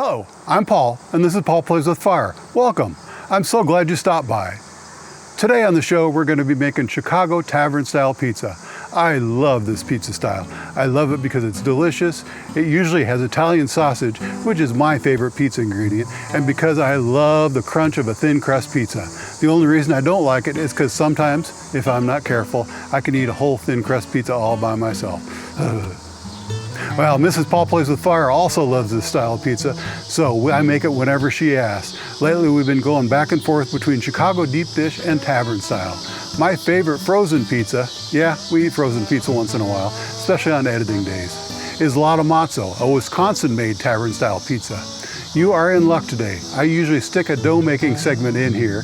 Hello, I'm Paul, and this is Paul Plays with Fire. Welcome. I'm so glad you stopped by. Today on the show, we're going to be making Chicago Tavern Style pizza. I love this pizza style. I love it because it's delicious. It usually has Italian sausage, which is my favorite pizza ingredient, and because I love the crunch of a thin crust pizza. The only reason I don't like it is because sometimes, if I'm not careful, I can eat a whole thin crust pizza all by myself. Well, Mrs. Paul Plays with Fire also loves this style of pizza, so I make it whenever she asks. Lately, we've been going back and forth between Chicago deep dish and tavern style. My favorite frozen pizza, yeah, we eat frozen pizza once in a while, especially on editing days, is Lotta Mozzo, a Wisconsin-made tavern style pizza. You are in luck today. I usually stick a dough making segment in here,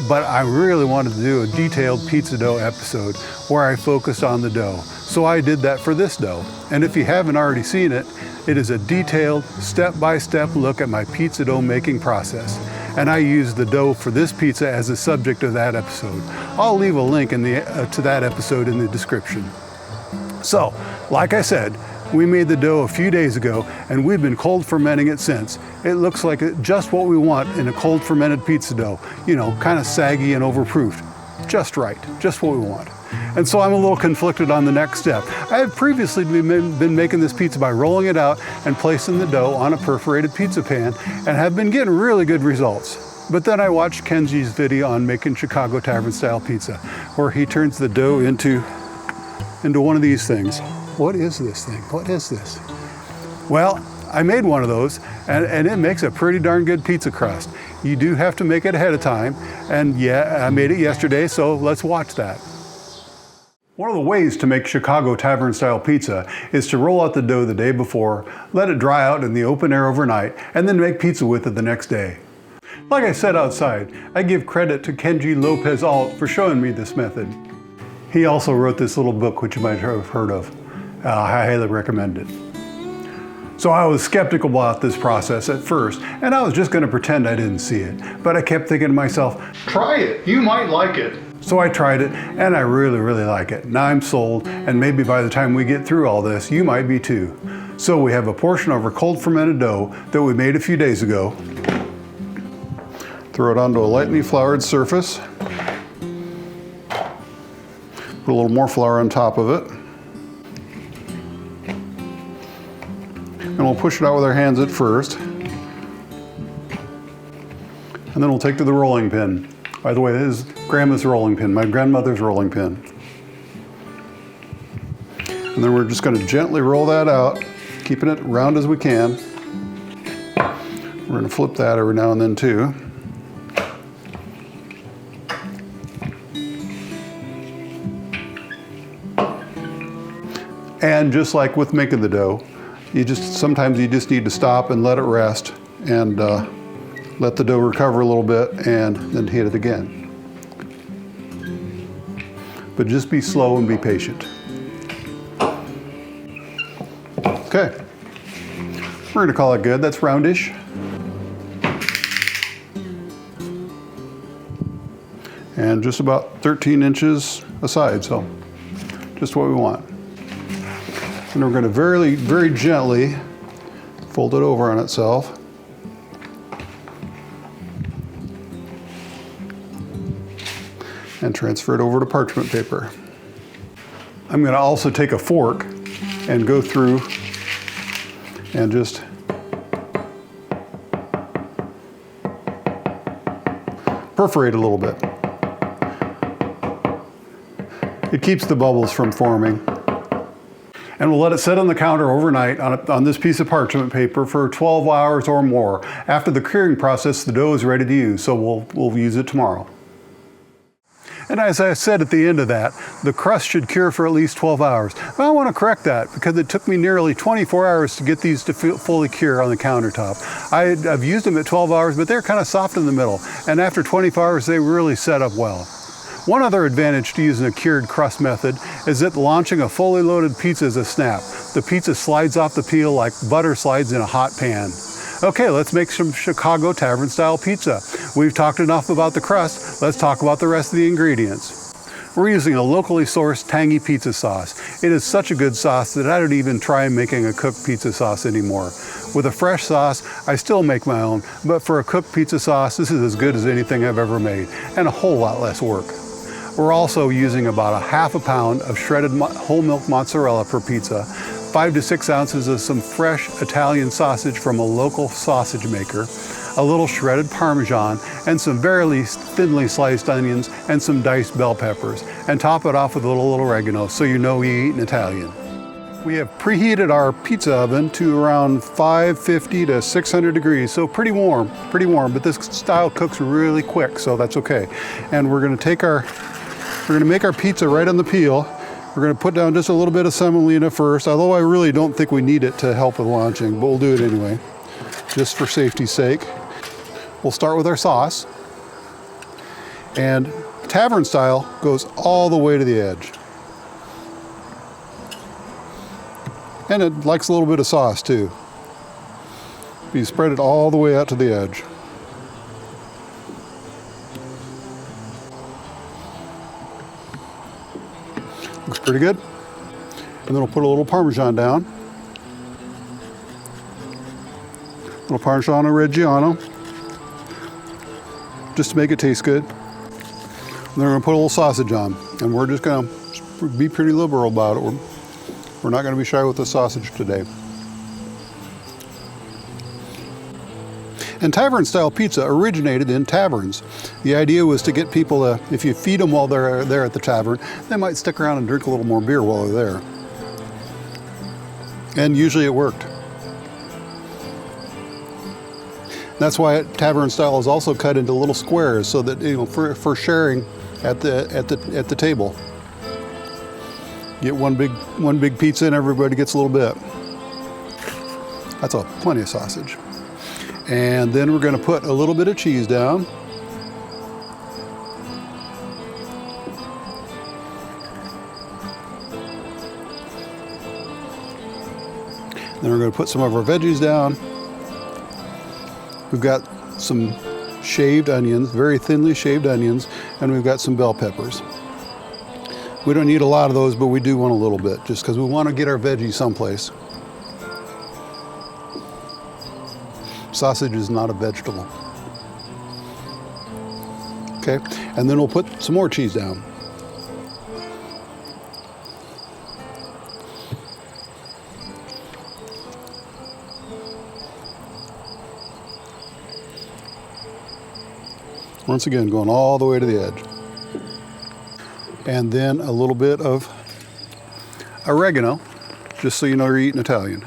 but I really wanted to do a detailed pizza dough episode where I focused on the dough. So I did that for this dough. And if you haven't already seen it, it is a detailed step-by-step look at my pizza dough making process. And I used the dough for this pizza as the subject of that episode. I'll leave a link to that episode in the description. So, like I said, we made the dough a few days ago and we've been cold fermenting it since. It looks like just what we want in a cold fermented pizza dough. You know, kind of saggy and overproofed. Just right, just what we want. And so I'm a little conflicted on the next step. I had previously been making this pizza by rolling it out and placing the dough on a perforated pizza pan and have been getting really good results. But then I watched Kenji's video on making Chicago Tavern Style pizza, where he turns the dough into one of these things. What is this thing? What is this? Well, I made one of those and it makes a pretty darn good pizza crust. You do have to make it ahead of time, and yeah, I made it yesterday, so let's watch that. One of the ways to make Chicago Tavern Style pizza is to roll out the dough the day before, let it dry out in the open air overnight, and then make pizza with it the next day. Like I said outside, I give credit to Kenji Lopez Alt for showing me this method. He also wrote this little book, which you might have heard of. I highly recommend it. So I was skeptical about this process at first, and I was just going to pretend I didn't see it. But I kept thinking to myself, try it, you might like it. So I tried it, and I really, really like it. Now I'm sold, and maybe by the time we get through all this, you might be too. So we have a portion of our cold fermented dough that we made a few days ago. Throw it onto a lightly floured surface. Put a little more flour on top of it. And we'll push it out with our hands at first. And then we'll take to the rolling pin. By the way, this is Grandma's rolling pin, my grandmother's rolling pin. And then we're just going to gently roll that out, keeping it round as we can. We're going to flip that every now and then too. And just like with making the dough, sometimes you just need to stop and let it rest and let the dough recover a little bit and then hit it again. But just be slow and be patient. Okay, we're gonna call it good. That's roundish. And just about 13 inches aside, so just what we want. And we're gonna very, very gently fold it over on itself. And transfer it over to parchment paper. I'm going to also take a fork and go through and just perforate a little bit. It keeps the bubbles from forming. And we'll let it sit on the counter overnight on this piece of parchment paper for 12 hours or more. After the curing process, the dough is ready to use, so we'll use it tomorrow. And as I said at the end of that, the crust should cure for at least 12 hours. But I want to correct that because it took me nearly 24 hours to get these to fully cure on the countertop. I've used them at 12 hours, but they're kind of soft in the middle. And after 24 hours, they really set up well. One other advantage to using a cured crust method is that launching a fully loaded pizza is a snap. The pizza slides off the peel like butter slides in a hot pan. Okay, let's make some Chicago Tavern Style pizza. We've talked enough about the crust. Let's talk about the rest of the ingredients. We're using a locally sourced tangy pizza sauce. It is such a good sauce that I don't even try making a cooked pizza sauce anymore. With a fresh sauce, I still make my own, but for a cooked pizza sauce, this is as good as anything I've ever made, and a whole lot less work. We're also using about a half a pound of shredded whole milk mozzarella per pizza, 5 to 6 ounces of some fresh Italian sausage from a local sausage maker, a little shredded Parmesan, and some very thinly sliced onions and some diced bell peppers, and top it off with a little oregano so you know you eat in Italian. We have preheated our pizza oven to around 550 to 600 degrees, so pretty warm, but this style cooks really quick, so that's okay. And we're gonna make our pizza right on the peel. We're gonna put down just a little bit of semolina first, although I really don't think we need it to help with launching, but we'll do it anyway, just for safety's sake. We'll start with our sauce, and tavern style goes all the way to the edge. And it likes a little bit of sauce too. You spread it all the way out to the edge. Looks pretty good. And then we'll put a little Parmesan down. A little Parmigiano Reggiano, just to make it taste good. And then we're gonna put a little sausage on. And we're just gonna be pretty liberal about it. We're not gonna be shy with the sausage today. And tavern style pizza originated in taverns. The idea was to get people to, if you feed them while they're there at the tavern, they might stick around and drink a little more beer while they're there. And usually it worked. That's why tavern style is also cut into little squares so that, you know, for sharing at the table. Get one big pizza and everybody gets a little bit. That's plenty of sausage. And then we're gonna put a little bit of cheese down. Then we're gonna put some of our veggies down. We've got some shaved onions, very thinly shaved onions, and we've got some bell peppers. We don't need a lot of those, but we do want a little bit, just because we want to get our veggies someplace. Sausage is not a vegetable. Okay, and then we'll put some more cheese down. Once again, going all the way to the edge. And then a little bit of oregano, just so you know you're eating Italian.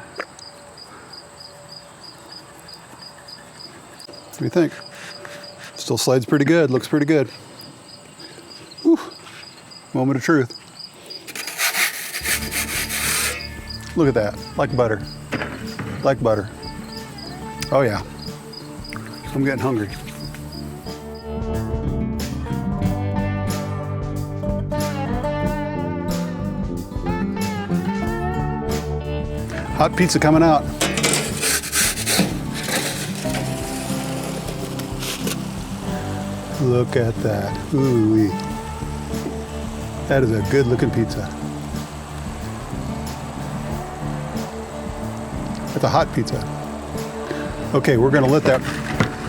What do you think? Still slides pretty good, looks pretty good. Whew. Moment of truth. Look at that, like butter. Like butter. Oh yeah, I'm getting hungry. Hot pizza coming out. Look at that. Ooh-wee. That is a good looking pizza. It's a hot pizza. Okay, we're gonna let that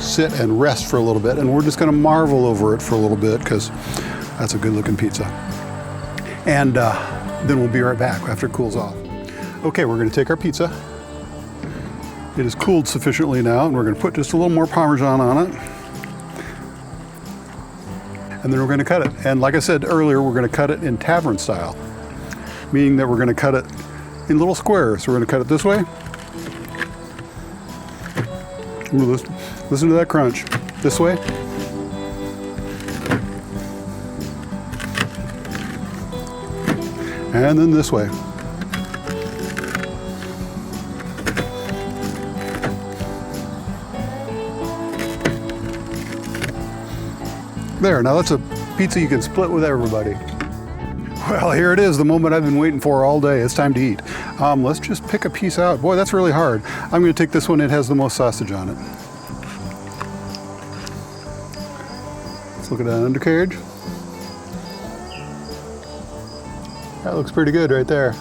sit and rest for a little bit, and we're just gonna marvel over it for a little bit because that's a good looking pizza. And then we'll be right back after it cools off. Okay, we're gonna take our pizza. It is cooled sufficiently now, and we're gonna put just a little more Parmesan on it. And then we're gonna cut it. And like I said earlier, we're gonna cut it in tavern style, meaning that we're gonna cut it in little squares. So we're gonna cut it this way. Ooh, listen to that crunch. This way. And then this way. There, now that's a pizza you can split with everybody. Well, here it is, the moment I've been waiting for all day. It's time to eat. Let's just pick a piece out. Boy, that's really hard. I'm gonna take this one, it has the most sausage on it. Let's look at that undercarriage. That looks pretty good right there.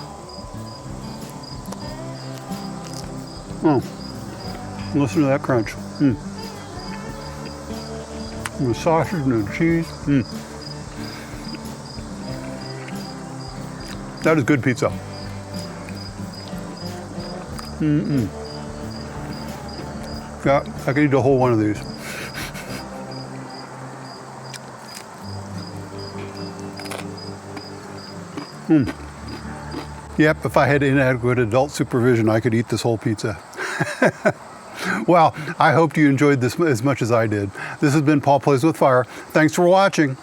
Oh, listen to that crunch. And the sausage and the cheese. That is good pizza. Yeah, I could eat a whole one of these. Yep, if I had inadequate adult supervision, I could eat this whole pizza. Well, I hope you enjoyed this as much as I did. This has been Paul Plays with Fire. Thanks for watching.